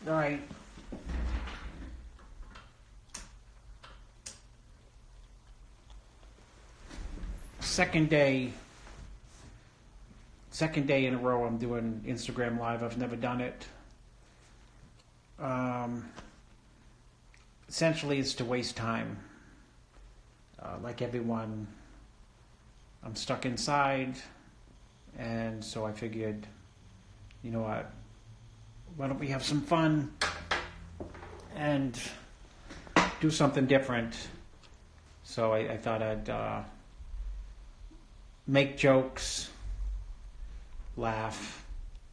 All right. Second day in a row I'm doing Instagram Live. I've never done it. Essentially, it's to waste time. Like everyone, I'm stuck inside, and so I figured, you know what, why don't we have some fun and do something different? So I thought I'd make jokes, laugh,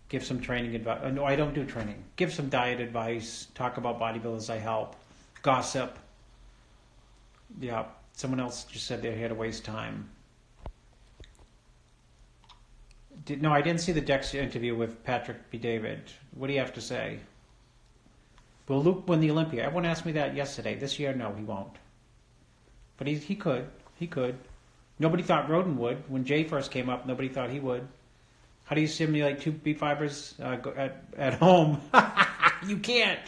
give some training advice. No, I don't do training. Give some diet advice, talk about bodybuilders I help, gossip. Yeah, someone else just said they're here to waste time. No, I didn't see the Dexter interview with Patrick B. David. What do you have to say? Will Luke win the Olympia? Everyone asked me that yesterday. This year, no, he won't. But he could. He could. Nobody thought Roden would. When Jay first came up, nobody thought he would. How do you simulate two beef fibers at home? You can't.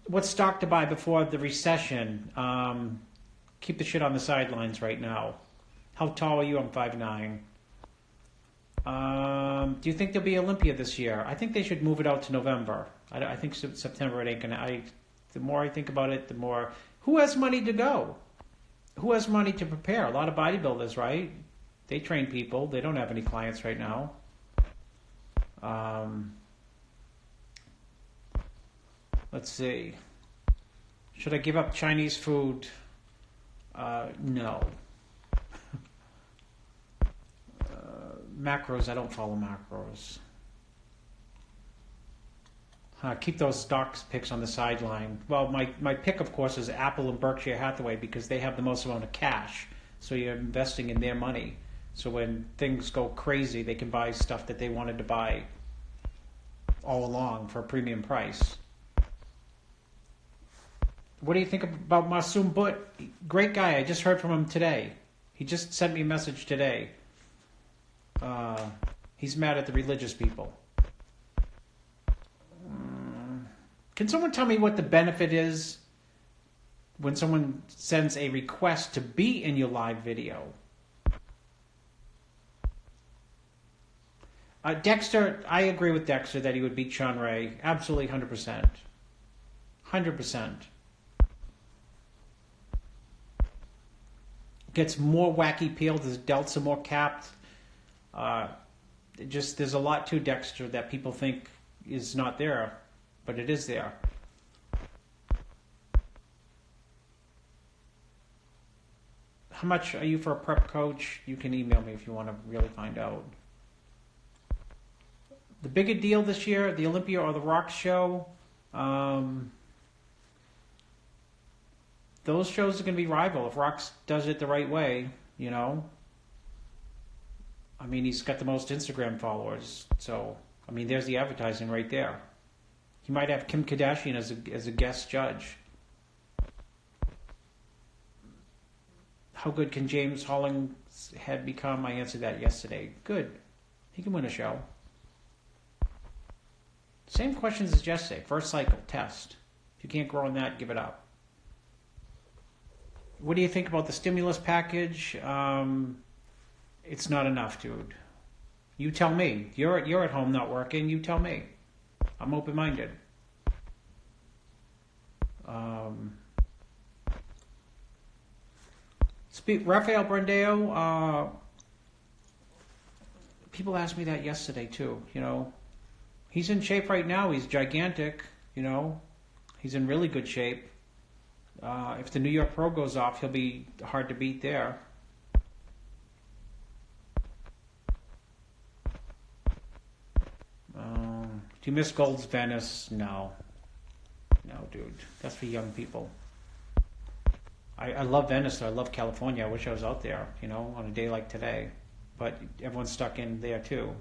What stock to buy before the recession? Keep the shit on the sidelines right now. How tall are you? I'm 5'9". Do you think there'll be Olympia this year? I think they should move it out to November. I think September it ain't gonna. The more I think about it, the more. Who has money to go? Who has money to prepare? A lot of bodybuilders, right? They train people. They don't have any clients right now. Let's see. Should I give up Chinese food? No. Macros, I don't follow macros. Keep those stocks picks on the sideline. Well, my pick, of course, is Apple and Berkshire Hathaway because they have the most amount of cash. So you're investing in their money. So when things go crazy, they can buy stuff that they wanted to buy all along for a premium price. What do you think about Masoom Butt? Great guy. I just heard from him today. He just sent me a message today. He's mad at the religious people. Can someone tell me what the benefit is when someone sends a request to be in your live video? Dexter, I agree with Dexter that he would beat Sean Ray. Absolutely 100%. 100%. Gets more wacky peeled, his delts are more capped. There's a lot to Dexter that people think is not there, but it is there. How much are you for a prep coach? You can email me if you want to really find out. The bigger deal this year, the Olympia or the Rock show, those shows are going to be rival. If Rock does it the right way, you know. I mean, he's got the most Instagram followers, so I mean, there's the advertising right there. He might have Kim Kardashian as a guest judge. How good can James Hollingshead become? I answered that yesterday. Good. He can win a show. Same questions as yesterday. First cycle, test. If you can't grow on that, give it up. What do you think about the stimulus package? It's not enough, dude. You tell me. You're at home not working. You tell me. I'm open-minded. Rafael Brandeo, people asked me that yesterday too, you know. He's in shape right now. He's gigantic, you know. He's in really good shape. If the New York Pro goes off, he'll be hard to beat there. Do you miss Gold's Venice? No. No, dude. That's for young people. I love Venice, though. I love California. I wish I was out there, you know, on a day like today. But everyone's stuck in there, too.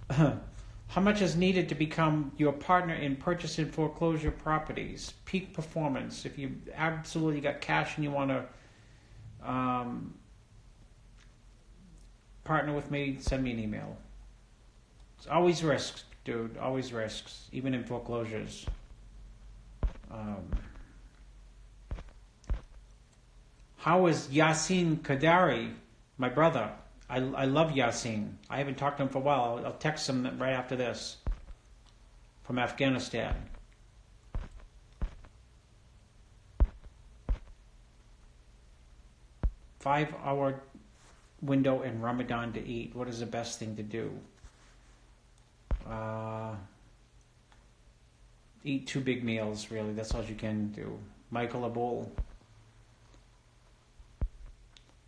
How much is needed to become your partner in purchase and foreclosure properties? Peak performance. If you absolutely got cash and you want to partner with me, send me an email. It's always risks, dude. Always risks, even in foreclosures. How is Yasin Kadari, my brother? I love Yasin. I haven't talked to him for a while. I'll text him right after this. From Afghanistan. Five-hour window in Ramadan to eat. What is the best thing to do? Eat 2 big meals, really. That's all you can do. Michael Abul.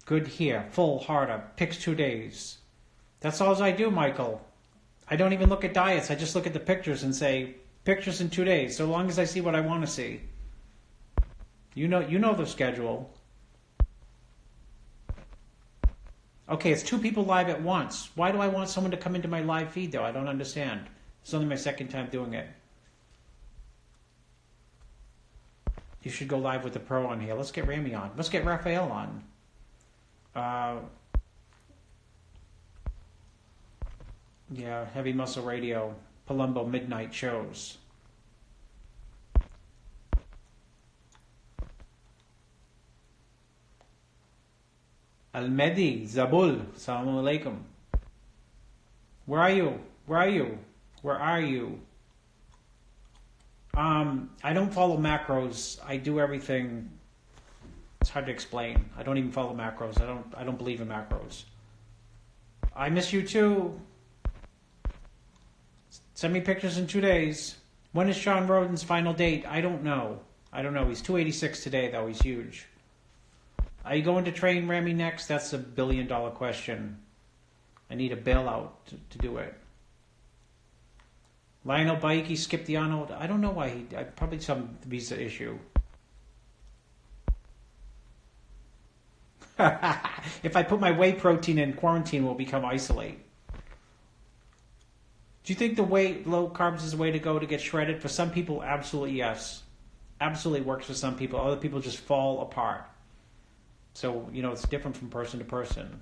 Good here. Full, harder. Picks 2 days. That's all I do, Michael. I don't even look at diets. I just look at the pictures and say, pictures in 2 days. So long as I see what I want to see. You know the schedule. Okay, it's 2 people live at once. Why do I want someone to come into my live feed, though? I don't understand. It's only my second time doing it. You should go live with the pro on here. Let's get Rami on. Let's get Raphael on. Yeah, Heavy Muscle Radio, Palumbo midnight shows. Al-Medi, Zabul, Assalamu alaikum. Where are you? Where are you? Where are you? I don't follow macros. I do everything. It's hard to explain. I don't even follow macros. I don't believe in macros. I miss you too. Send me pictures in 2 days. When is Sean Roden's final date? I don't know. He's 286 today, though. He's huge. Are you going to train Remy next? That's a $1 billion question. I need a bailout to do it. Lionel Baiki skipped the Arnold. I don't know why probably some visa issue. If I put my whey protein in quarantine, we'll become isolate. Do you think low carbs is the way to go to get shredded? For some people, absolutely yes. Absolutely works for some people. Other people just fall apart. So, it's different from person to person.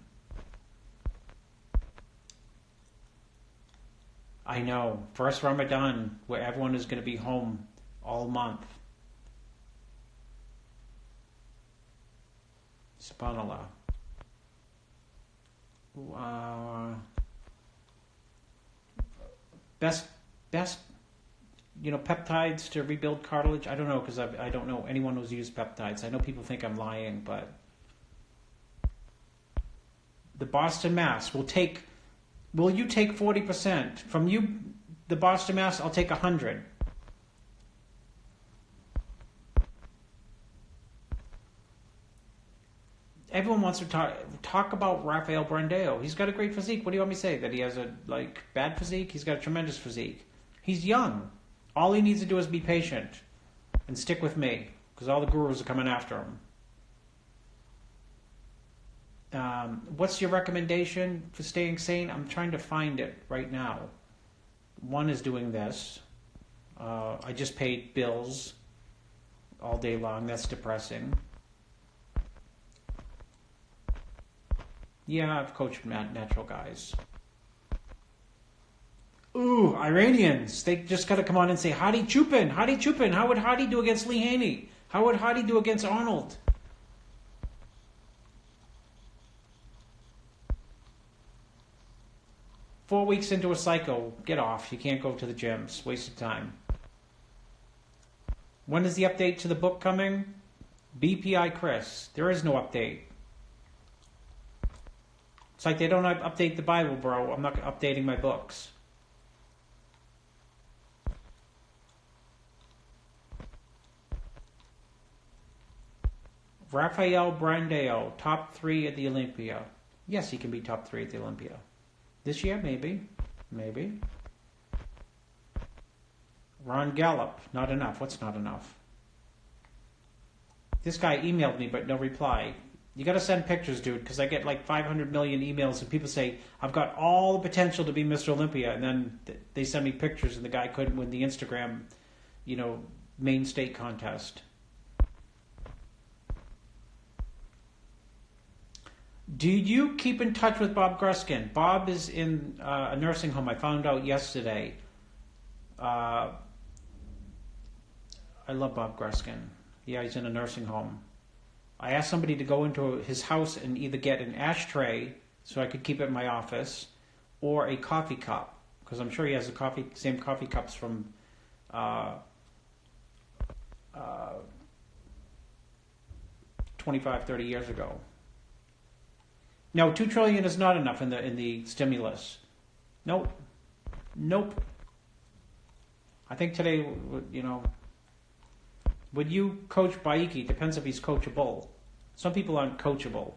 I know. First Ramadan, where everyone is going to be home all month. SubhanAllah. Best, peptides to rebuild cartilage? I don't know, because I don't know anyone who's used peptides. I know people think I'm lying, but the Boston Mass will you take 40%? From you, the Boston Mass, I'll take 100. Everyone wants to talk about Rafael Brandeo. He's got a great physique. What do you want me to say? That he has a bad physique? He's got a tremendous physique. He's young. All he needs to do is be patient and stick with me, because all the gurus are coming after him. What's your recommendation for staying sane? I'm trying to find it right now. One is doing this. I just paid bills all day long. That's depressing. Yeah, I've coached natural guys. Ooh, Iranians. They just got to come on and say, Hadi Chupin. How would Hadi do against Lee Haney? How would Hadi do against Arnold? Four weeks into a cycle, get off. You can't go to the gyms. Waste of time. When is the update to the book coming? BPI Chris. There is no update. It's like they don't update the Bible, bro. I'm not updating my books. Rafael Brandeo, top 3 at the Olympia. Yes, he can be top 3 at the Olympia. This year, maybe. Maybe. Ron Gallup, not enough. What's not enough? This guy emailed me, but no reply. You got to send pictures, dude, because I get 500 million emails and people say, I've got all the potential to be Mr. Olympia. And then they send me pictures and the guy couldn't win the Instagram, main state contest. Do you keep in touch with Bob Gruskin? Bob is in a nursing home. I found out yesterday. I love Bob Gruskin. Yeah, he's in a nursing home. I asked somebody to go into his house and either get an ashtray so I could keep it in my office, or a coffee cup, because I'm sure he has the same coffee cups from 25, 30 years ago. No, $2 trillion is not enough in the stimulus. Nope. I think today, would you coach Baiki? Depends if he's coachable. Some people aren't coachable.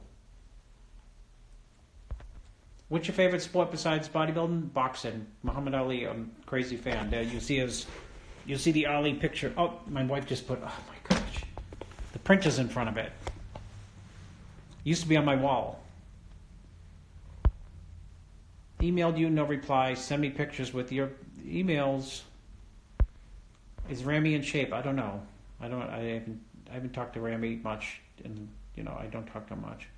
What's your favorite sport besides bodybuilding? Boxing. Muhammad Ali, I'm a crazy fan. There you see the Ali picture. Oh, my wife just put, oh my gosh. The printer's in front of it. Used to be on my wall. Emailed you, no reply. Send me pictures with your emails. Is Rami in shape? I don't know. I haven't talked to Rami much, and I don't talk to him much.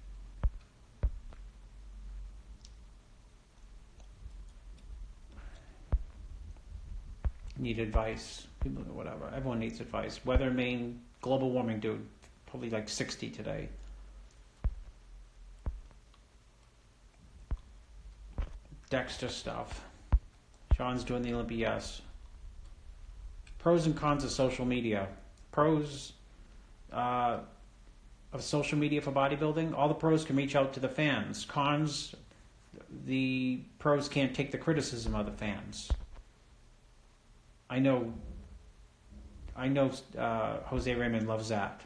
Need advice. People, whatever. Everyone needs advice. Weather in Maine, global warming, dude. Probably like 60 today. Dexter stuff. Sean's doing the Olympias. Pros and cons of social media. Pros of social media for bodybuilding. All the pros can reach out to the fans. Cons, the pros can't take the criticism of the fans. I know Jose Raymond loves that.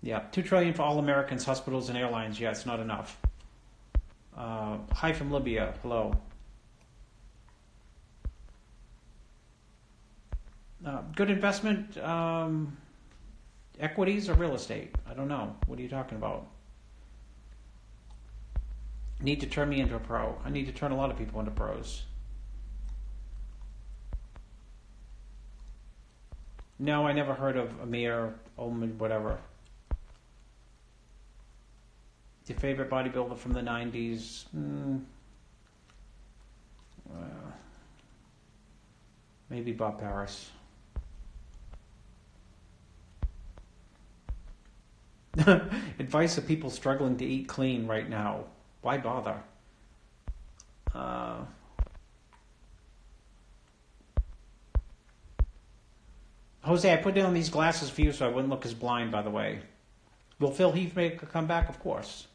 Yeah, $2 trillion for all Americans, hospitals, and airlines. Yeah, it's not enough. Hi from Libya. Hello. Good investment, equities or real estate? I don't know. What are you talking about? Need to turn me into a pro. I need to turn a lot of people into pros. No, I never heard of Amir, Ullman, whatever. Your favorite bodybuilder from the 90s? Maybe Bob Paris. Advice of people struggling to eat clean right now. Why bother? Jose, I put down these glasses for you so I wouldn't look as blind, by the way. Will Phil Heath make a comeback? Of course.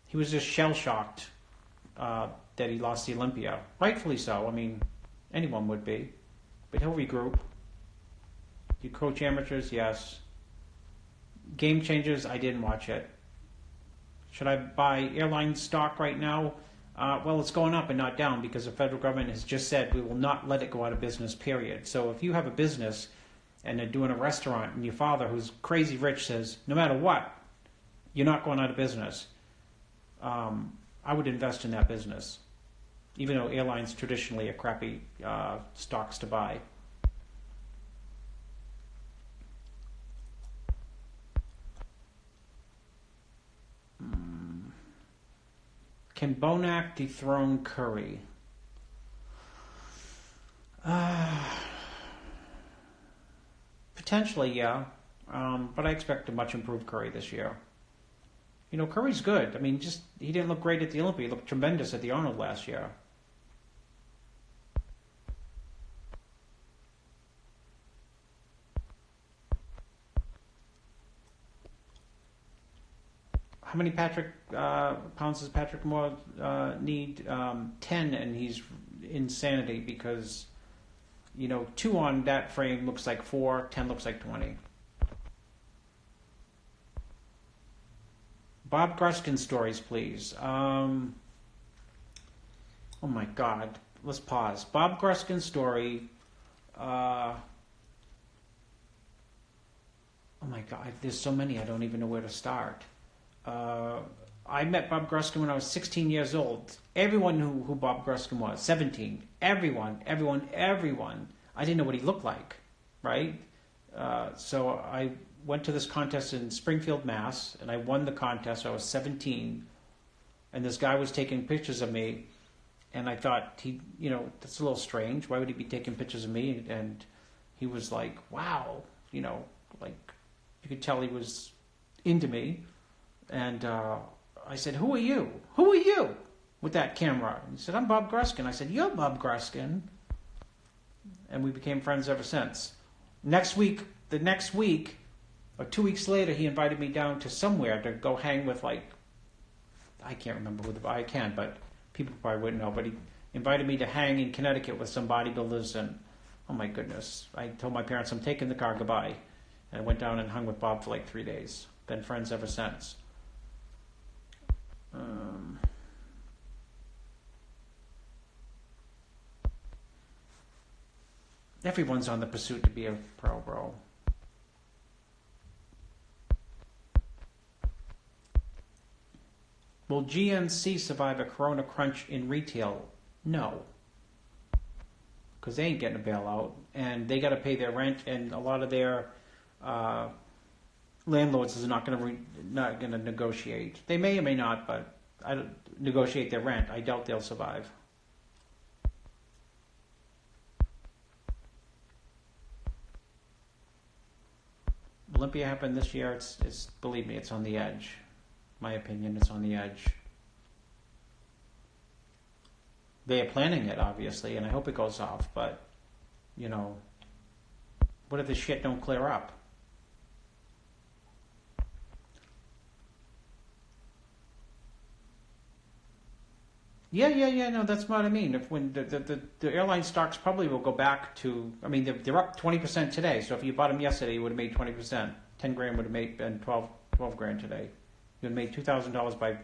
He was just shell-shocked that he lost the Olympia. Rightfully so. I mean, anyone would be. But he'll regroup. Do you coach amateurs? Yes. Game Changers? I didn't watch it. Should I buy airline stock right now? Well, it's going up and not down because the federal government has just said we will not let it go out of business, period. So if you have a business and they're doing a restaurant and your father, who's crazy rich, says, no matter what, you're not going out of business, I would invest in that business, even though airlines traditionally are crappy stocks to buy. Can Bonac dethrone Curry? Potentially, yeah. But I expect a much improved Curry this year. Curry's good. I mean, he didn't look great at the Olympia. He looked tremendous at the Arnold last year. How many pounds does Patrick Moore need? 10, and he's insanity because, 2 on that frame looks like 4, 10 looks like 20. Bob Gruskin stories, please. Oh my God. Let's pause. Bob Gruskin story. Oh my God. There's so many. I don't even know where to start. I met Bob Gruskin when I was 16 years old. Everyone knew who Bob Gruskin was. 17. Everyone. I didn't know what he looked like, right? So I went to this contest in Springfield, Mass, and I won the contest. I was 17, and this guy was taking pictures of me, and I thought, that's a little strange. Why would he be taking pictures of me? And he was like, wow, like you could tell he was into me. And I said, who are you? Who are you? With that camera. And he said, I'm Bob Gruskin. I said, you're Bob Gruskin. And we became friends ever since. The next week, or 2 weeks later, he invited me down to somewhere to go hang with, like, I can't remember I can, but people probably wouldn't know. But he invited me to hang in Connecticut with some bodybuilders, and oh my goodness. I told my parents, I'm taking the car, goodbye. And I went down and hung with Bob for like 3 days. Been friends ever since. Everyone's on the pursuit to be a pro, bro. Will GNC survive a Corona crunch in retail? No. Because they ain't getting a bailout, and they got to pay their rent, and a lot of their landlords is not going to negotiate. They may or may not, but negotiate their rent. I doubt they'll survive. Olympia happened this year. It's believe me, it's on the edge. My opinion, it's on the edge. They are planning it, obviously, and I hope it goes off. But what if this shit don't clear up? Yeah. No, that's what I mean. If when the airline stocks probably will go back to, I mean, they're up 20% today. So if you bought them yesterday, you would have made 20%. 10 grand would have made been 12 grand today. You would have made $2,000 by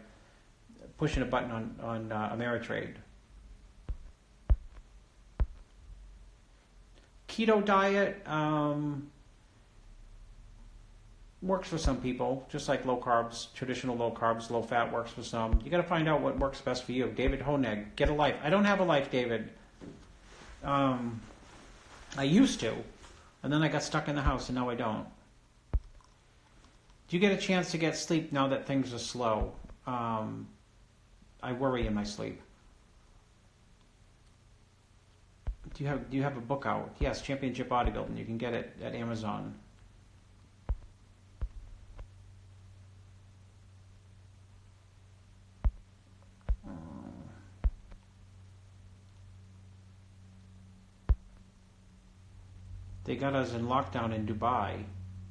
pushing a button on Ameritrade. Keto diet works for some people, just like low carbs, traditional low carbs, low fat works for some. You got to find out what works best for you. David Honeg, get a life. I don't have a life, David. I used to, and then I got stuck in the house, and now I don't. Do you get a chance to get sleep now that things are slow? I worry in my sleep. Do you have a book out? Yes, Championship Bodybuilding. You can get it at Amazon. They got us in lockdown in Dubai.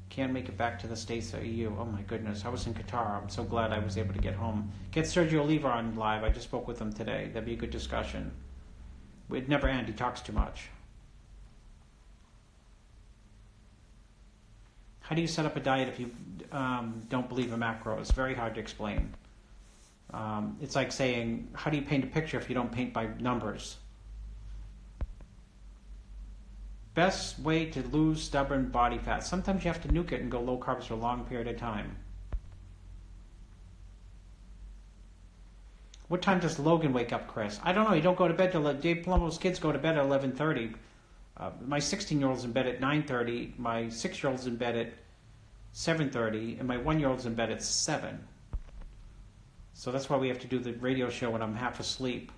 Can't make it back to the States or EU. Oh my goodness. I was in Qatar. I'm so glad I was able to get home. Get Sergio Oliva on live. I just spoke with him today. That'd be a good discussion. It'd never end. He talks too much. How do you set up a diet if you don't believe in macros? Very hard to explain. It's like saying, how do you paint a picture if you don't paint by numbers? Best way to lose stubborn body fat. Sometimes you have to nuke it and go low carbs for a long period of time. What time does Logan wake up, Chris? I don't know. You don't go to bed till Dave Palumbo's kids go to bed at 11:30. My 16-year-old's in bed at 9:30. My 6-year-old's in bed at 7:30, and my 1-year-old's in bed at 7. So that's why we have to do the radio show when I'm half asleep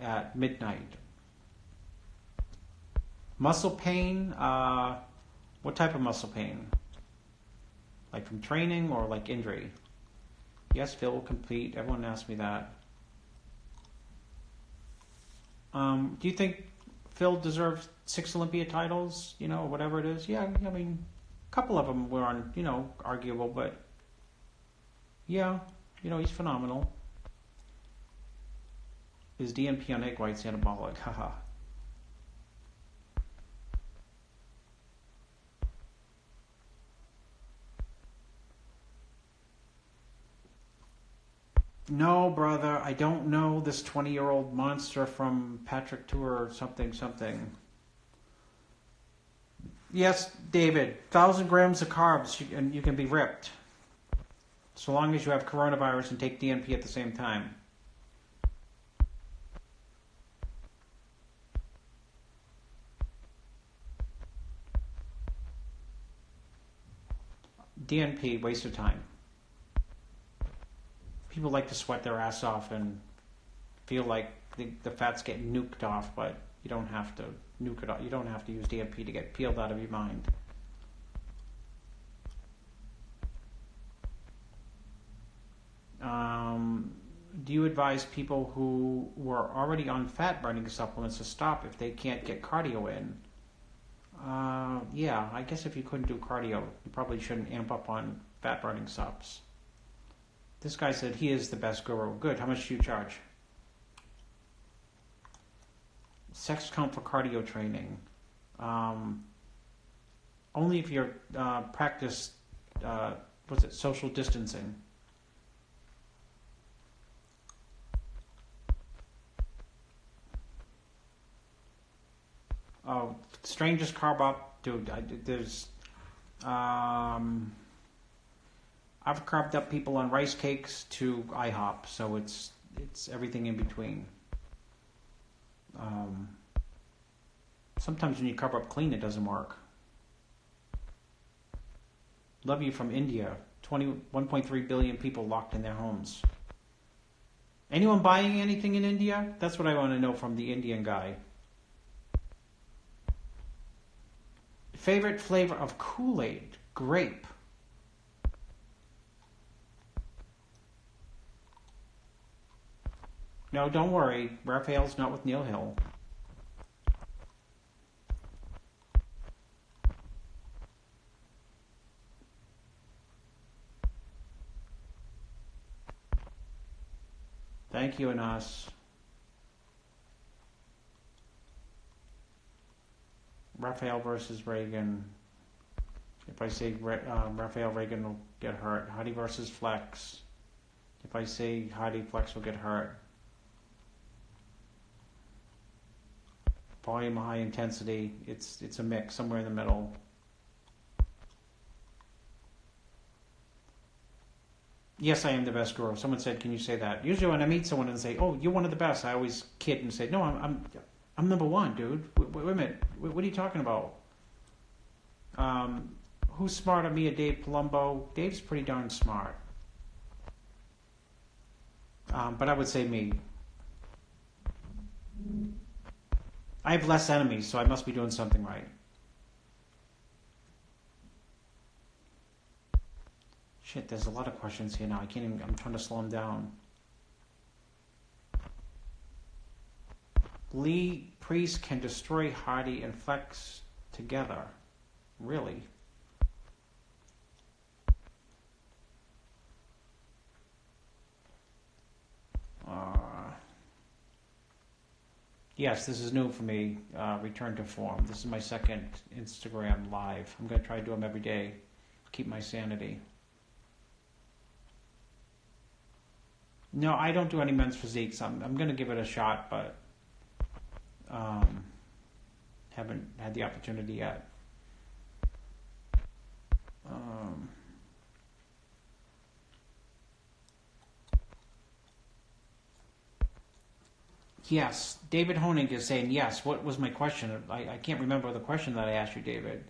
at midnight. Muscle pain, what type of muscle pain? Like from training or like injury? Yes, Phil will compete. Everyone asks me that. Do you think Phil deserves 6 Olympia titles, or whatever it is? Yeah, I mean, a couple of them were arguable, but yeah, he's phenomenal. Is DNP on egg whites anabolic? Haha. No, brother, I don't know this 20-year-old monster from Patrick Tour something. Yes, David, 1,000 grams of carbs and you can be ripped. So long as you have coronavirus and take DNP at the same time. DNP, waste of time. People like to sweat their ass off and feel like the fat's getting nuked off, but you don't have to nuke it off. You don't have to use DNP to get peeled out of your mind. Do you advise people who were already on fat-burning supplements to stop if they can't get cardio in? Yeah, I guess if you couldn't do cardio, you probably shouldn't amp up on fat-burning subs. This guy said he is the best guru. Good. How much do you charge? Sex count for cardio training. Only if you're practice, social distancing. Oh, strangest carb up, dude. I've carved up people on rice cakes to IHOP, so it's everything in between. Sometimes when you carb up clean, it doesn't work. Love you from India. 1.3 billion people locked in their homes. Anyone buying anything in India? That's what I want to know from the Indian guy. Favorite flavor of Kool-Aid? Grape. No, don't worry. Raphael's not with Neil Hill. Thank you, Anas. Raphael versus Reagan. If I say Raphael, Reagan will get hurt. Hardy versus Flex. If I say Hardy, Flex will get hurt. Volume, high intensity. It's a mix, somewhere in the middle. Yes, I am the best guru. Someone said, "Can you say that?" Usually, when I meet someone and say, "Oh, you're one of the best," I always kid and say, "No, I'm number one, dude. Wait a minute. What are you talking about? Who's smarter, me or Dave Palumbo? Dave's pretty darn smart. But I would say me. I have less enemies, so I must be doing something right. Shit, there's a lot of questions here now. I can't even, I'm trying to slow them down. Lee Priest can destroy Hardy and Flex together. Really? Yes, this is new for me. Return to form. This is my second Instagram live. I'm going to try to do them every day. Keep my sanity. No, I don't do any men's physiques. I'm going to give it a shot, but haven't had the opportunity yet. Yes, David Honig is saying yes. What was my question? I can't remember the question that I asked you, David.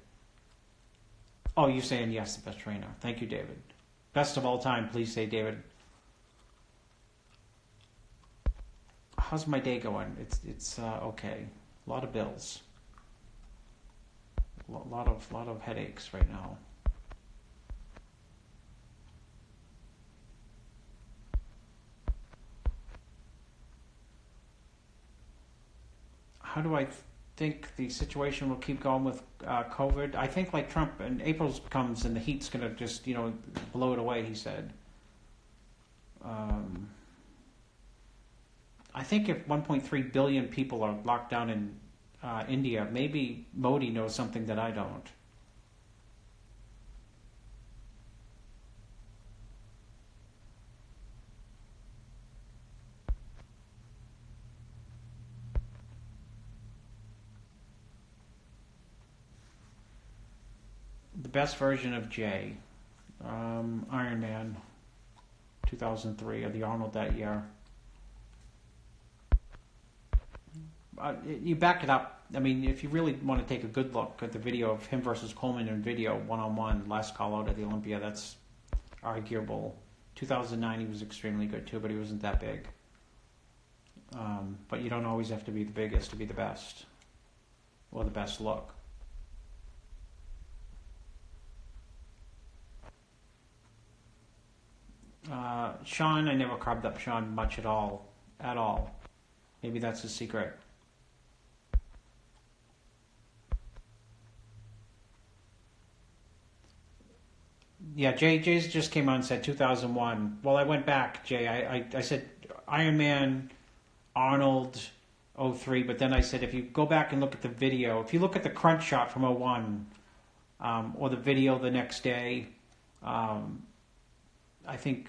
Oh, you're saying yes, the best trainer. Thank you, David. Best of all time, please say, David. How's my day going? It's okay. A lot of bills. A lot of headaches right now. How do I think the situation will keep going with COVID? I think like Trump, and April comes and the heat's going to just, blow it away, he said. I think if 1.3 billion people are locked down in India, maybe Modi knows something that I don't. The best version of Jay, Iron Man, 2003, or the Arnold that year. You back it up. I mean, if you really want to take a good look at the video of him versus Coleman in video, one-on-one, last call out at the Olympia, that's arguable. 2009, he was extremely good too, but he wasn't that big. But you don't always have to be the biggest to be the best, or the best look. Sean, I never carved up Sean much at all. Maybe that's the secret. Yeah, Jay's just came on and said 2001. Well, I went back, Jay. I said Iron Man, Arnold, 03, but then I said if you go back and look at the video, if you look at the crunch shot from 01, or the video the next day, I think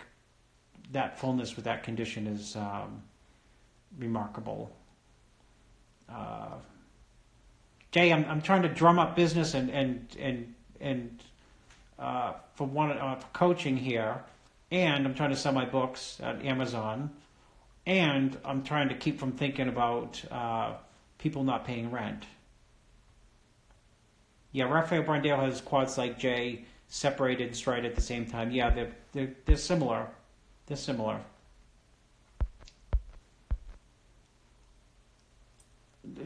that fullness with that condition is remarkable. Jay, I'm trying to drum up business and for coaching here, and I'm trying to sell my books at Amazon, and I'm trying to keep from thinking about people not paying rent. Yeah, Rafael Brandale has quads like Jay, separated straight at the same time. Yeah, they're similar. They're similar.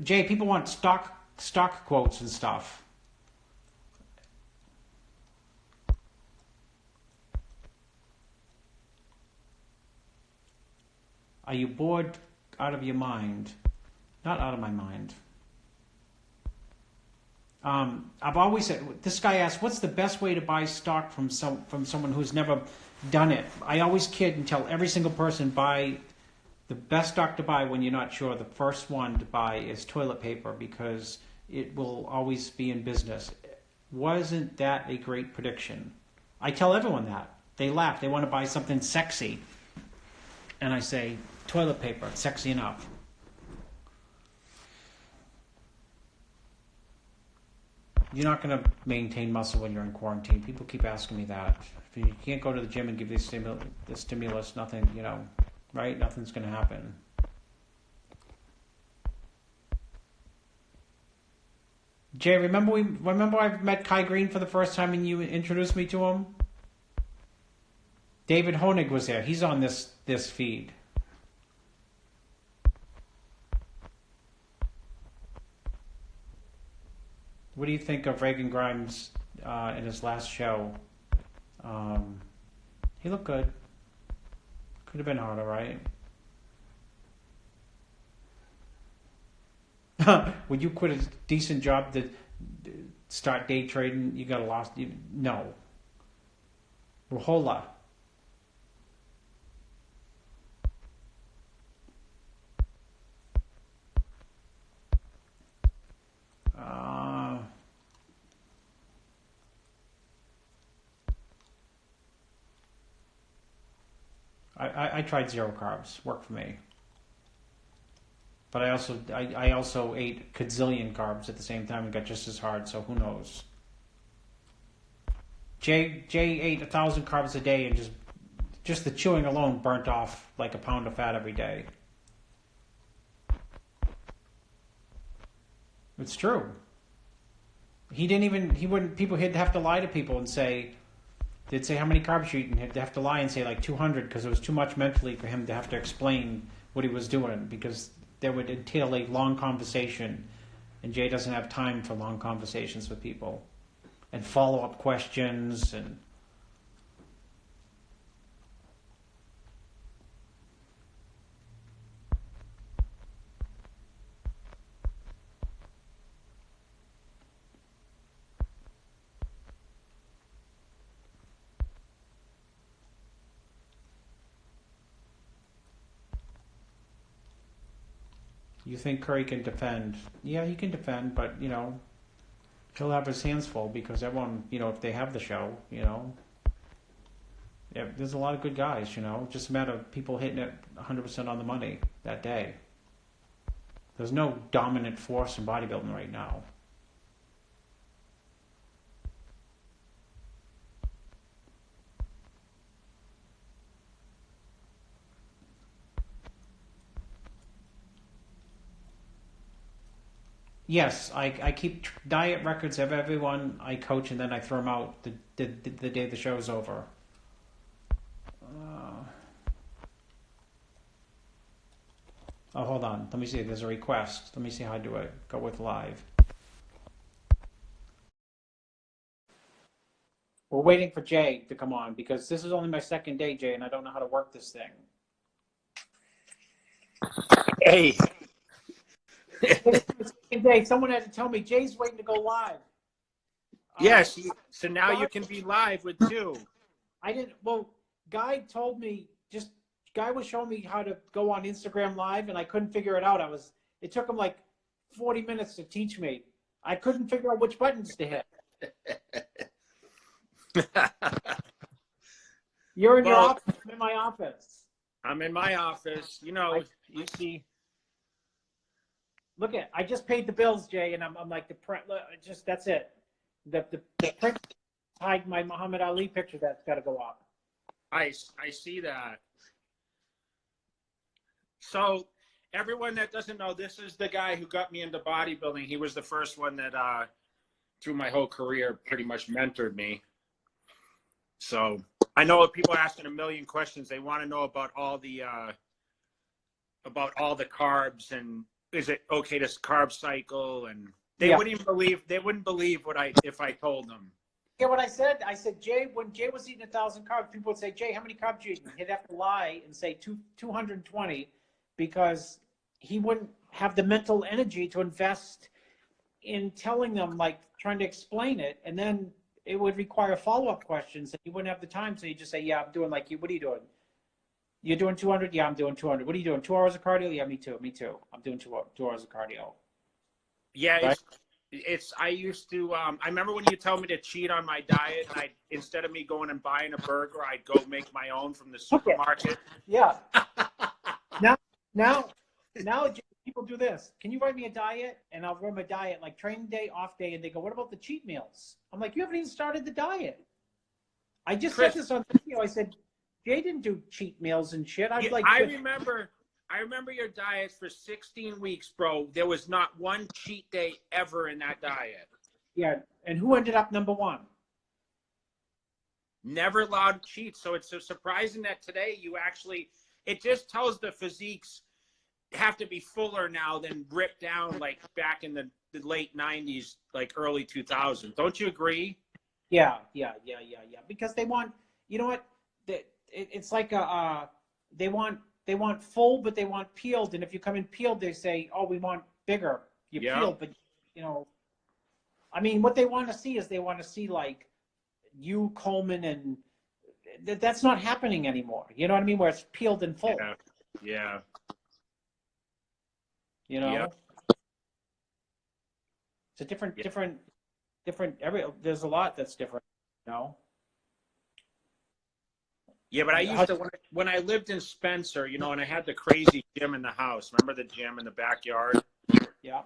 Jay, people want stock quotes and stuff. Are you bored out of your mind? Not out of my mind. I've always said, this guy asked, what's the best way to buy stock from someone who's never done it? I always kid and tell every single person, buy the best stock to buy when you're not sure. The first one to buy is toilet paper, because it will always be in business. Wasn't that a great prediction? I tell everyone that. They laugh. They want to buy something sexy. And I say, toilet paper, it's sexy enough. You're not going to maintain muscle when you're in quarantine. People keep asking me that. If you can't go to the gym and give the stimulus, nothing, right? Nothing's going to happen. Jay, remember I met Kai Green for the first time and you introduced me to him? David Honig was there. He's on this feed. What do you think of Reagan Grimes in his last show? He looked good. Could have been harder, right? Would you quit a decent job to start day trading? You got a loss? No. Ruhola. I tried zero carbs. Worked for me. But I also ate gazillion carbs at the same time and got just as hard, so who knows? Jay ate 1,000 carbs a day and just the chewing alone burnt off like a pound of fat every day. It's true. He'd have to lie to people and say, they'd say how many carbs you eat, and he'd have to lie and say like 200, because it was too much mentally for him to have to explain what he was doing, because that would entail a long conversation, and Jay doesn't have time for long conversations with people and follow-up questions. And you think Curry can defend? Yeah, he can defend, but he'll have his hands full, because everyone, if they have the show, yeah, there's a lot of good guys, just a matter of people hitting it 100% on the money that day. There's no dominant force in bodybuilding right now. Yes, I keep diet records of everyone I coach, and then I throw them out the day the show's over. Uh, oh, hold on. Let me see. There's a request. Let me see how I do it. Go with live. We're waiting for Jay to come on because this is only my second day, Jay, and I don't know how to work this thing. Hey. Day, someone had to tell me Jay's waiting to go live. Yes, so now you can be live with two. I didn't. Well, Guy told me Guy was showing me how to go on Instagram Live, and I couldn't figure it out. It took him like 40 minutes to teach me. I couldn't figure out which buttons to hit. You're in your office. I'm in my office. I'm in my office. You know, you see. Look I just paid the bills, Jay, and I'm like the print. Just that's it. The print tied my Muhammad Ali picture. That's got to go up. I see that. So everyone that doesn't know, this is the guy who got me into bodybuilding. He was the first one that through my whole career pretty much mentored me. So I know people are asking a million questions. They want to know about all the carbs and is it okay to carb cycle, and they wouldn't believe if I told them. Yeah, what I said, Jay, when Jay was eating 1,000 carbs, people would say, Jay, how many carbs you eating? He'd have to lie and say 220 because he wouldn't have the mental energy to invest in telling them, like trying to explain it, and then it would require follow-up questions, and he wouldn't have the time, so he'd just say, yeah, I'm doing like you. What are you doing? You're doing 200? Yeah, I'm doing 200. What are you doing? 2 hours of cardio? Yeah, me too. I'm doing 2 hours of cardio. Yeah, right? I used to, I remember when you told me to cheat on my diet, and instead of me going and buying a burger, I'd go make my own from the supermarket. Yeah. Now, people do this. Can you write me a diet? And I'll run my diet, like training day, off day, and they go, what about the cheat meals? I'm like, you haven't even started the diet. I just said this on video. I said, Jay didn't do cheat meals and shit. I remember your diet for 16 weeks, bro. There was not one cheat day ever in that diet. Yeah, and who ended up number one? Never allowed to cheat. So it's so surprising that today it just tells the physiques have to be fuller now than ripped down like back in the late 90s, like early 2000s. Don't you agree? Yeah. Because they want, you know what? It's like they want full, but they want peeled. And if you come in peeled, they say, oh, we want bigger. You peeled, but I mean, what they want to see is they want to see like you, Coleman, and that's not happening anymore. You know what I mean? Where it's peeled and full. Yeah. It's a different. There's a lot that's different. Yeah, but I used to, when I lived in Spencer, and I had the crazy gym in the house. Remember the gym in the backyard? Yeah.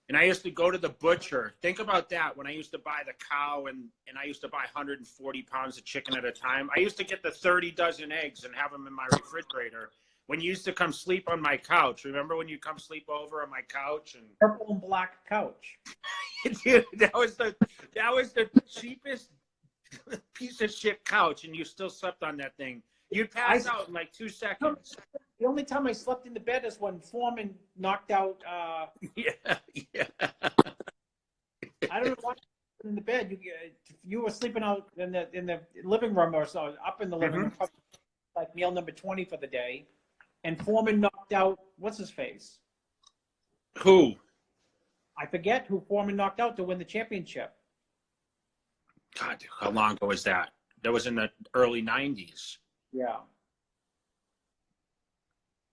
And I used to go to the butcher. Think about that. When I used to buy the cow and I used to buy 140 pounds of chicken at a time, I used to get the 30 dozen eggs and have them in my refrigerator. When you used to come sleep on my couch, remember when you come sleep over on my couch? And purple and black couch. Dude, that was the cheapest piece of shit couch, and you still slept on that thing. You'd pass out in like 2 seconds. The only time I slept in the bed is when Foreman knocked out. Yeah. I don't know what in the bed. You were sleeping out in the living room or so, up in the living room, like meal number 20 for the day, and Foreman knocked out what's his face? Who? I forget who Foreman knocked out to win the championship. God, how long ago was that? That was in the early 90s. Yeah.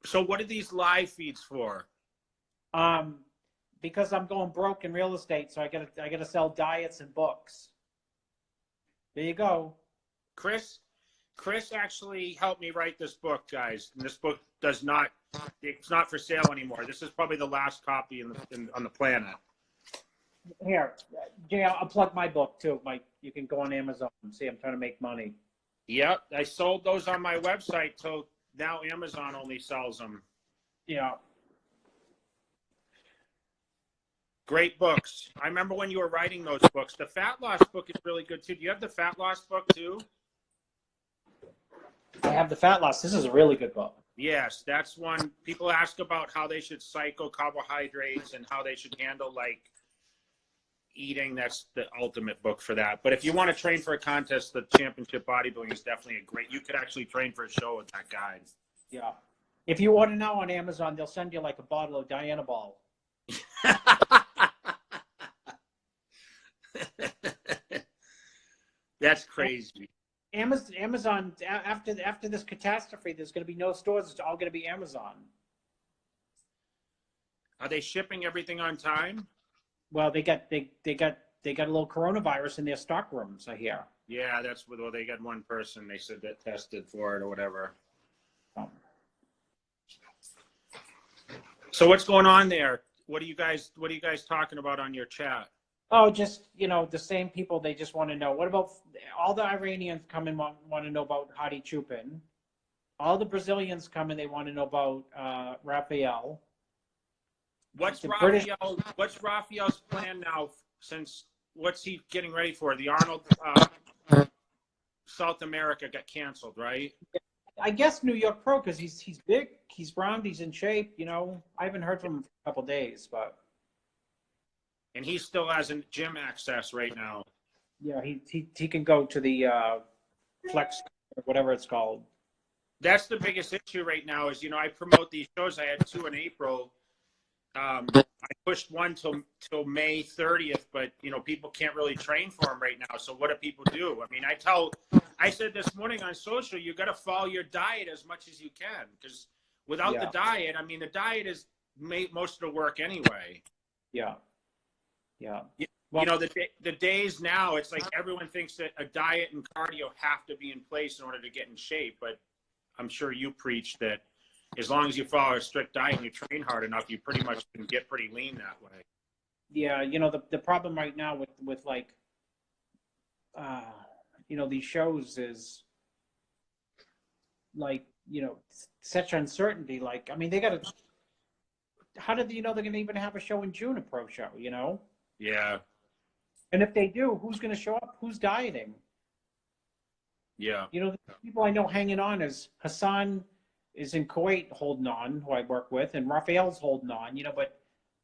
So what are these live feeds for? Because I'm going broke in real estate, so I gotta sell diets and books. There you go. Chris actually helped me write this book, guys. And this book it's not for sale anymore. This is probably the last copy on the planet. Here, Jay, I'll plug my book too. You can go on Amazon and see I'm trying to make money. Yep, I sold those on my website till now. Amazon only sells them. Yeah. Great books. I remember when you were writing those books. The fat loss book is really good too. Do you have the fat loss book too? I have the fat loss. This is a really good book. Yes, that's one. People ask about how they should cycle carbohydrates and how they should handle like eating. That's the ultimate book for that. But if you want to train for a contest, the championship bodybuilding is definitely a great. You could actually train for a show with that guide. Yeah. If you order now on Amazon, they'll send you like a bottle of Diana Ball. That's crazy. Amazon after this catastrophe, there's going to be no stores. It's all going to be Amazon. Are they shipping everything on time? Well, they got a little coronavirus in their stock rooms, I hear. Yeah, that's what. Well, they got one person. They said that tested for it or whatever. So what's going on there? What are you guys talking about on your chat? Oh, just, the same people. They just want to know. What about all the Iranians come and want to know about Hadi Chupin? All the Brazilians come and they want to know about Rafael. What's Rafael's plan now? Since what's he getting ready for? The Arnold South America got canceled, right? I guess New York Pro, because he's big, he's round, he's in shape. I haven't heard from him for a couple of days, but. And he still has gym access right now. Yeah, he can go to the flex or whatever it's called. That's the biggest issue right now. Is I promote these shows. I had 2 in April. I pushed one till May 30th, but people can't really train for them right now. So what do people do? I mean, I said this morning on social, you got to follow your diet as much as you can, because without the diet, I mean, the diet is most of the work anyway. Yeah. Yeah. Well, the days now, it's like everyone thinks that a diet and cardio have to be in place in order to get in shape. But I'm sure you preach that as long as you follow a strict diet and you train hard enough, you pretty much can get pretty lean that way. Yeah. The problem right now with like, these shows is like, such uncertainty. Like, I mean, they got to, how did they're going to even have a show in June, a pro show, Yeah. And if they do, who's going to show up? Who's dieting? Yeah. The people I know hanging on is Hassan is in Kuwait holding on, who I work with, and Raphael's holding on, but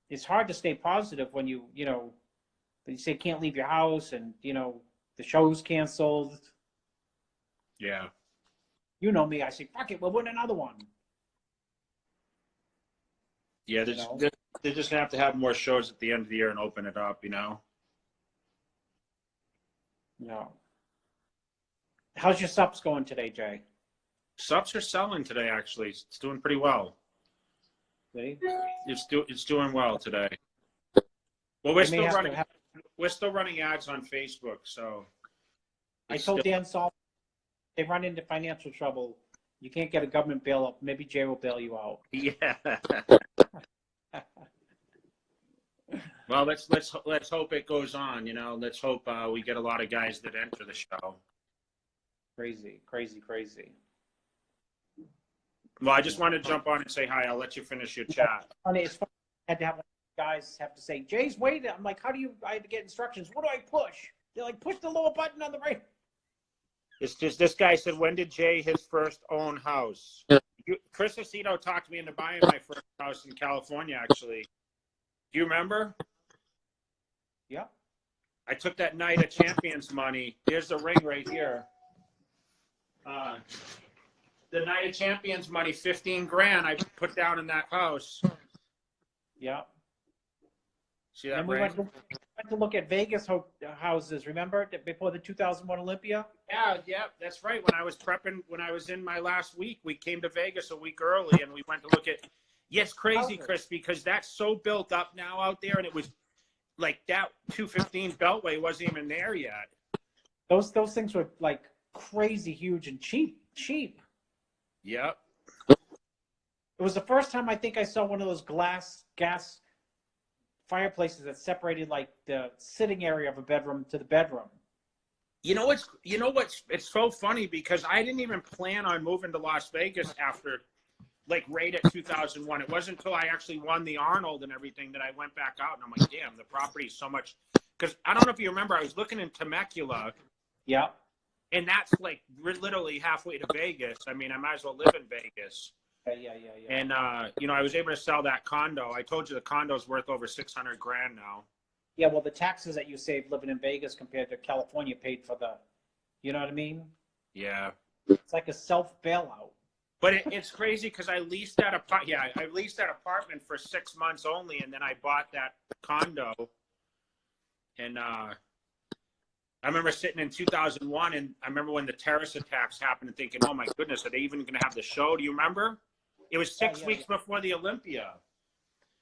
it's hard to stay positive when you say can't leave your house and, the show's canceled. Yeah. You know me, I say, fuck it, we'll win another one. Yeah, they're just going to have to have more shows at the end of the year and open it up, Yeah. How's your subs going today, Jay? Subs are selling today, actually. It's doing pretty well. Ready? It's doing well today. Well, we're still running ads on Facebook, so. I told Dan Saul, they run into financial trouble. You can't get a government bailout. Maybe Jay will bail you out. Yeah. Well, let's hope it goes on. Let's hope we get a lot of guys that enter the show. Crazy. Well, I just wanted to jump on and say hi. I'll let you finish your chat. It's funny. I had to have guys have to say, Jay's waiting. I'm like, I had to get instructions. What do I push? They're like, push the lower button on the right. It's just this guy said, when did Jay his first own house? Chris Aceto talked me into buying my first house in California, actually. Do you remember? Yeah. I took that Night of Champions money. Here's the ring right here. The Night of Champions money, $15,000 I put down in that house. Yeah. See that and we ring? went to look at Vegas houses, remember, before the 2001 Olympia? Yeah, that's right. When I was prepping, when I was in my last week, we came to Vegas a week early, and we went to look at. Yeah, it's crazy, Chris, because that's so built up now out there, and it was like that 215 Beltway wasn't even there yet. Those things were like crazy huge and cheap. Yep. It was the first time I think I saw one of those gas fireplaces that separated like the sitting area of a bedroom to the bedroom. It's so funny because I didn't even plan on moving to Las Vegas after like right at 2001. It wasn't until I actually won the Arnold and everything that I went back out, and I'm like, damn, the property is so much. Because I don't know if you remember, I was looking in Temecula. Yeah. And that's like we're literally halfway to Vegas. I mean, I might as well live in Vegas. Yeah. And you know, I was able to sell that condo. I told you the condo's worth over 600 grand now. Yeah, well, the taxes that you save living in Vegas compared to California paid for the, you know what I mean? Yeah. It's like a self bailout. But it's crazy because I leased that I leased that apartment for 6 months only, and then I bought that condo. And I remember sitting in 2001, and I remember when the terrorist attacks happened, and thinking, "Oh my goodness, are they even going to have the show?" Do you remember? It was six weeks before the Olympia.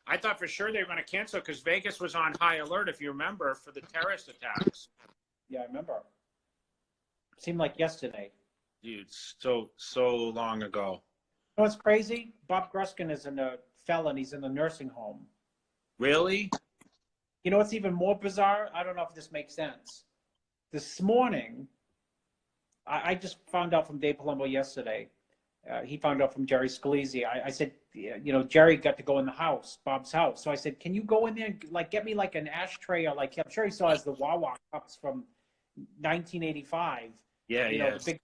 I thought for sure they were going to cancel because Vegas was on high alert, if you remember, for the terrorist attacks. Yeah, I remember. Seemed like yesterday. Dude, so long ago. You know what's crazy? Bob Gruskin is a felon. He's in a nursing home. Really? You know what's even more bizarre? I don't know if this makes sense. This morning, I just found out from Dave Palumbo yesterday. He found out from Jerry Scalise. I said, you know, Jerry got to go in the house, Bob's house. So I said, can you go in there and like get me like an ashtray or like I'm sure he saw as the Wawa cups from 1985. Yeah, you know, the big,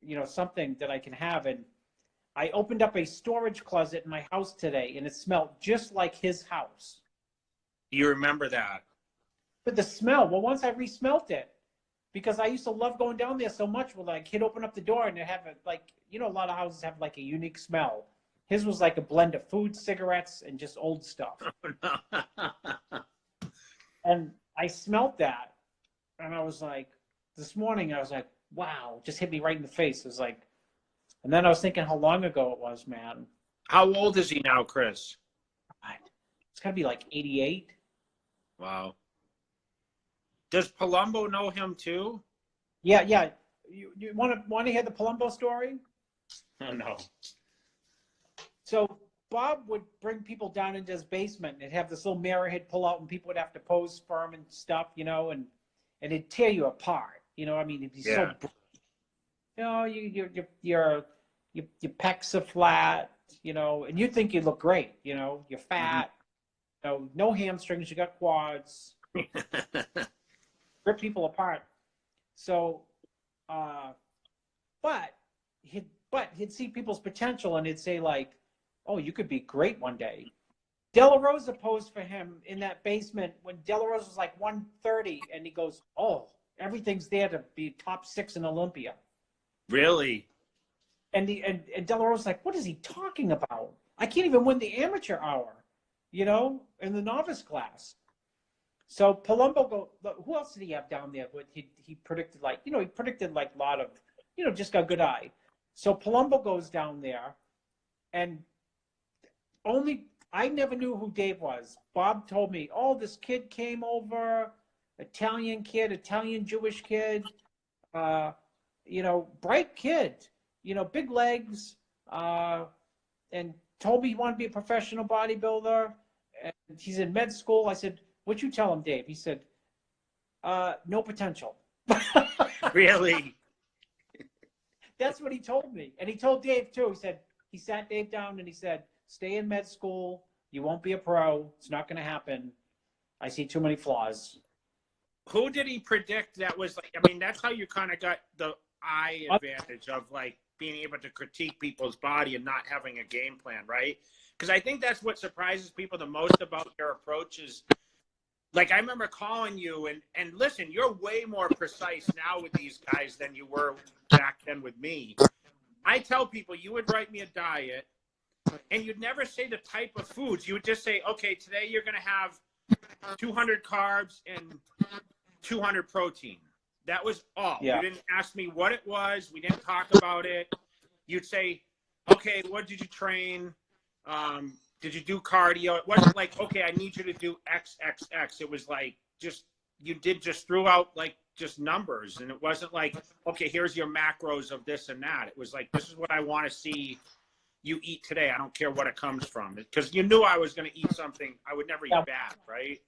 you know, something that I can have. And I opened up a storage closet in my house today, and it smelled just like his house. You remember that? But the smell, well, once I re-smelt it, because I used to love going down there so much. Well, like he'd open up the door and it have like, you know, a lot of houses have like a unique smell. His was like a blend of food, cigarettes, and just old stuff. And I smelt that, and I was like, this morning I was like, wow, just hit me right in the face. It was like, and then I was thinking how long ago it was, man. How old is he now, Chris? It's got to be like 88. Wow. Does Palumbo know him too? Yeah. You want to hear the Palumbo story? Oh, no. So Bob would bring people down into his basement and have this little mirror he'd pull out, and people would have to pose for him and stuff, you know, and it'd tear you apart. You know, I mean, it'd be so, you know, your pecs are flat, you know, and you think you look great, you know, you're fat, you know, no hamstrings, you got quads, rip people apart. So, but he'd see people's potential, and he'd say like, oh, you could be great one day. De La Rosa posed for him in that basement when De La Rosa was like 130, and he goes, oh, everything's there to be top 6 in Olympia. Really? And De La Rosa's like, what is he talking about? I can't even win the amateur hour, you know, in the novice class. So Palumbo who else did he have down there? He predicted like, you know, he predicted like a lot of, you know, just got a good eye. So Palumbo goes down there, and I never knew who Dave was. Bob told me, oh, this kid came over, Italian kid, Italian Jewish kid, you know, bright kid, you know, big legs, and told me he wanted to be a professional bodybuilder. And he's in med school. I said, what'd you tell him, Dave? He said, no potential. Really? That's what he told me. And he told Dave too. He said, he sat Dave down and he said, stay in med school. You won't be a pro. It's not going to happen. I see too many flaws. Who did he predict that was like, I mean, that's how you kind of got the eye advantage of like being able to critique people's body and not having a game plan, right? Because I think that's what surprises people the most about your approach is, like, I remember calling you and listen, you're way more precise now with these guys than you were back then with me. I tell people you would write me a diet and you'd never say the type of foods. You would just say, okay, today you're going to have 200 carbs and 200 protein. That was all. Yeah. You didn't ask me what it was. We didn't talk about it. You'd say, okay, what did you train? Did you do cardio? It wasn't like, okay, I need you to do X, X, X. It was like, you just threw out like just numbers. And it wasn't like, okay, here's your macros of this and that. It was like, this is what I want to see you eat today. I don't care what it comes from. Because you knew I was going to eat something. I would never eat bad, right?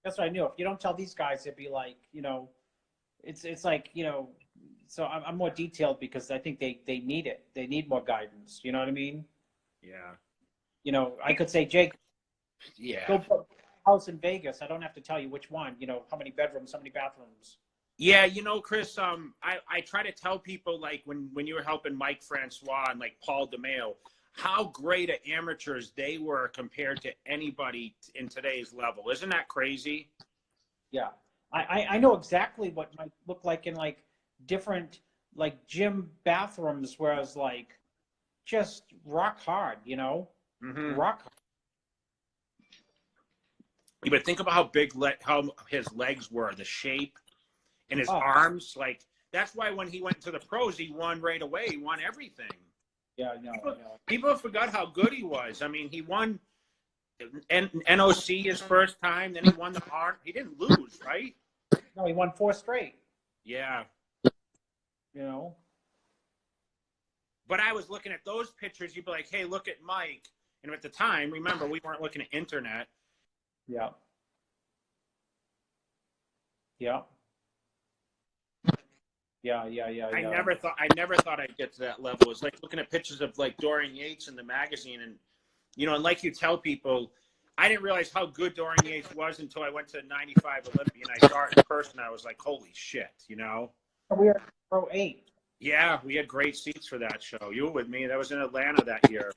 That's what I knew. If you don't tell these guys, it'd be like, you know, it's like, you know, so I'm more detailed because I think they need it. They need more guidance. You know what I mean? Yeah. You know, I could say, Jake, Yeah. go put a house in Vegas. I don't have to tell you which one. You know, how many bedrooms, how many bathrooms. Yeah, Chris, I try to tell people, like, when you were helping Mike Francois and like Paul DeMeo, how great at amateurs they were compared to anybody in today's level. Isn't that crazy? Yeah, I know exactly what might look like in like different like gym bathrooms, whereas like just rock hard, you know, Mm-hmm. rock hard. But think about how his legs were, the shape, and his Oh, arms. Like, that's why when he went to the pros, he won right away. He won everything. yeah, no, People forgot how good he was. I mean, he won NOC his first time, then he won the art. He didn't lose, right? no, he won 4 straight. Yeah. You know, But I was looking at those pictures. You'd be like, hey, look at Mike. And at the time, remember, we weren't looking at internet. yeah, yeah, yeah. I never thought I'd get to that level. It's like looking at pictures of like Dorian Yates in the magazine, and and like you tell people, I didn't realize how good Dorian Yates was until I went to the '95 Olympia and I saw it in person. I was like, holy shit, We are pro 8. Yeah, we had great seats for that show. You were with me. That was in Atlanta that year.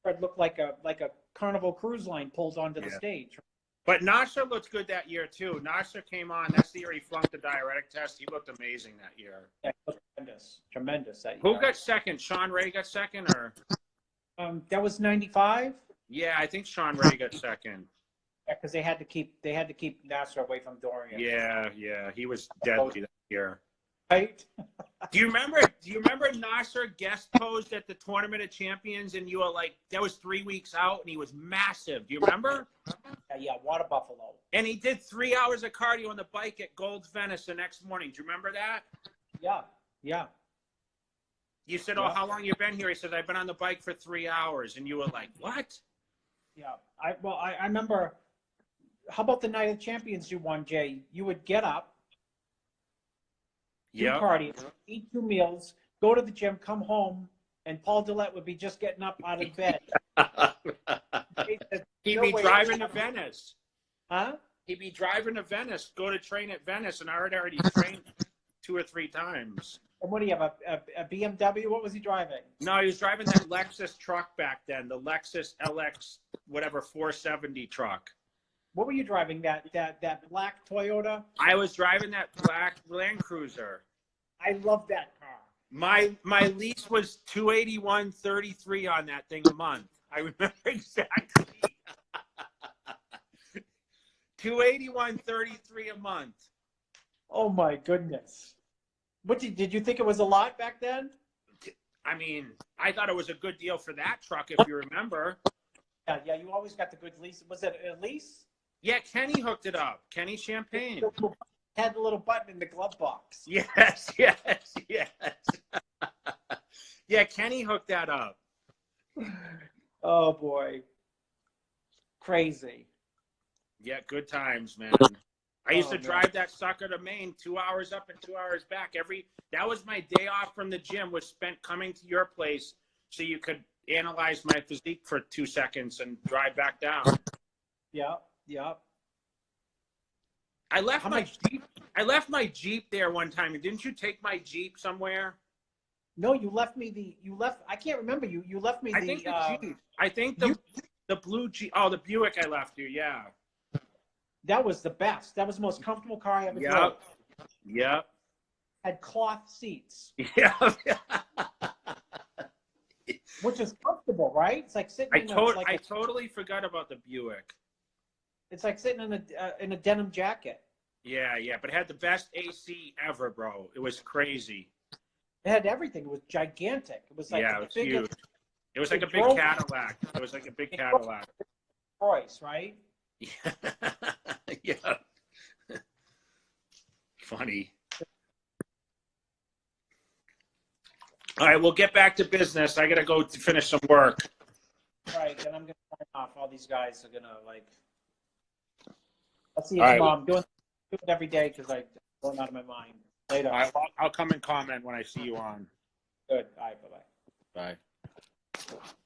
It looked like a Carnival cruise line pulled onto the stage. But Nasser looked good that year too. Nasser came on. That's the year he flunked the diuretic test. He looked amazing that year. Yeah, tremendous that year. Who got second? Sean Ray got second, or? That was 95. Yeah, I think Sean Ray got second. Yeah, because they had to keep Nasser away from Dorian. Yeah, he was deadly that year. Right? Do you remember Nasser guest posed at the Tournament of Champions, and you were like, that was 3 weeks out, and he was massive. Do you remember? Yeah, Water Buffalo. And he did 3 hours of cardio on the bike at Gold's Venice the next morning. Do you remember that? Yeah. You said, "Oh, how long you been here?" He said, "I've been on the bike for 3 hours," and you were like, "What?" Yeah. I remember. How about the night of champions you won, Jay? You would get up, do cardio, eat 2 meals, go to the gym, come home, and Paul Dillette would be just getting up out of bed. He'd be driving to Venice. Huh? He'd be driving to Venice, go to train at Venice, and I had already trained 2 or 3 times. And what do you have, a BMW? What was he driving? No, he was driving that Lexus truck back then, the Lexus LX, whatever, 470 truck. What were you driving, that black Toyota? I was driving that black Land Cruiser. I love that car. My lease was $281.33 on that thing a month. I remember exactly. $281.33 a month. Oh my goodness. What did you think it was a lot back then? I mean, I thought it was a good deal for that truck, if you remember. Yeah, you always got the good lease. Was it a lease? Yeah, Kenny hooked it up. Kenny Champagne. Had the little button in the glove box. Yes. Yeah, Kenny hooked that up. Oh boy. Crazy. Yeah, good times, man. I used to drive that sucker to Maine, 2 hours up and 2 hours back. That was my day off from the gym, was spent coming to your place so you could analyze my physique for 2 seconds and drive back down. Yeah. I left my Jeep there one time. Didn't you take my Jeep somewhere? No, you left me I can't remember you. You left me Jeep. I think the blue Jeep. Oh, the Buick I left you. Yeah. That was the best. That was the most comfortable car I ever drove. Yep. Had cloth seats. Yeah. Which is comfortable, right? It's like sitting. I totally forgot about the Buick. It's like sitting in a denim jacket. Yeah, but it had the best AC ever, bro. It was crazy. It had everything. It was gigantic. It was like it was huge. It was like a big Cadillac. It was like a big Cadillac. Price, right? Yeah. Funny. All right, we'll get back to business. I got to go to finish some work. Right, and I'm going to turn off. All these guys are going to, like... I'll see you tomorrow. I'm doing it every day because I'm going out of my mind. Later. I'll come and comment when I see you on. Good. All right. Bye-bye. Bye.